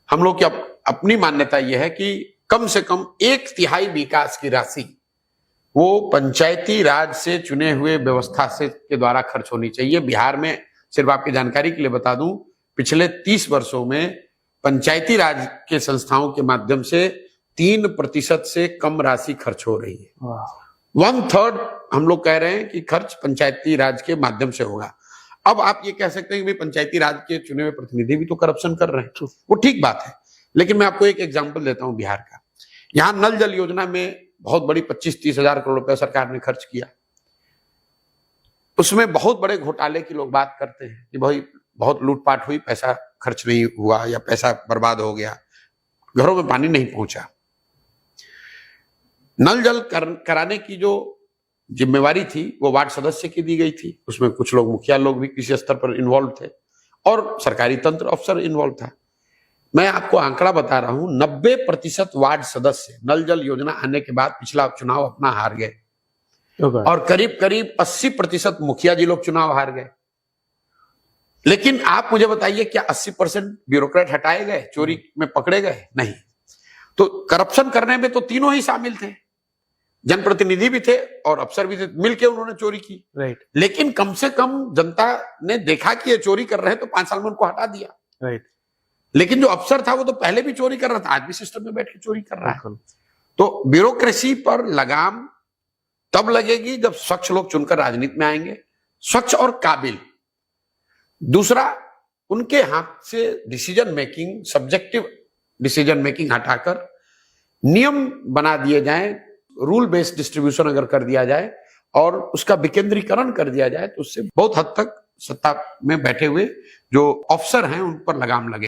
हम लोग की अपनी मान्यता यह है कि कम से कम 1/3 विकास की राशि वो पंचायती राज से चुने हुए व्यवस्था से के द्वारा खर्च होनी चाहिए। बिहार में सिर्फ आपकी जानकारी के लिए बता दूं, पिछले 30 वर्षों में पंचायती राज के संस्थाओं के माध्यम से 3% से कम राशि खर्च हो रही है। 1/3 हम लोग कह रहे हैं कि खर्च पंचायती राज के माध्यम से होगा। अब आप ये कह सकते हैं कि पंचायती राज के चुने हुए प्रतिनिधि भी तो करप्शन कर रहे हैं, वो ठीक बात है, लेकिन मैं आपको एक एग्जांपल देता हूं बिहार का। यहां नल जल योजना में बहुत बड़ी 25-30 हजार करोड़ रुपए सरकार ने खर्च किया। उसमें बहुत बड़े घोटाले की लोग बात करते हैं कि भाई बहुत लूटपाट हुई, पैसा खर्च नहीं हुआ या पैसा बर्बाद हो गया, घरों में पानी नहीं पहुंचा। नल जल कराने की जो जिम्मेवारी थी वो वार्ड सदस्य की दी गई थी। उसमें कुछ लोग, मुखिया लोग भी किसी स्तर पर इन्वॉल्व थे और सरकारी तंत्र अफसर इन्वॉल्व था। मैं आपको आंकड़ा बता रहा हूं, 90% वार्ड सदस्य नल जल योजना आने के बाद पिछला चुनाव अपना हार गए और करीब करीब 80% मुखिया जी लोग चुनाव हार गए। लेकिन आप मुझे बताइए, क्या 80% ब्यूरोक्रेट हटाए गए, चोरी में पकड़े गए? नहीं। तो करप्शन करने में तो तीनों ही शामिल थे, जनप्रतिनिधि भी थे और अफसर भी थे, मिलकर उन्होंने चोरी की। राइट। लेकिन कम से कम जनता ने देखा कि ये चोरी कर रहे हैं तो 5 साल में उनको हटा दिया। राइट। लेकिन जो अफसर था वो तो पहले भी चोरी कर रहा था, आज भी सिस्टम में बैठ के चोरी कर रहा है। तो ब्यूरोक्रेसी पर लगाम तब लगेगी जब स्वच्छ लोग चुनकर राजनीति में आएंगे, स्वच्छ और काबिल। दूसरा, उनके हाथ से decision making, subjective decision making हटाकर नियम बना दिए जाएं, रूल बेस्ड डिस्ट्रीब्यूशन अगर कर दिया जाए और उसका विकेंद्रीकरण कर दिया जाए तो उससे बहुत हद तक सत्ता में बैठे हुए जो अफसर हैं उन पर लगाम लगे।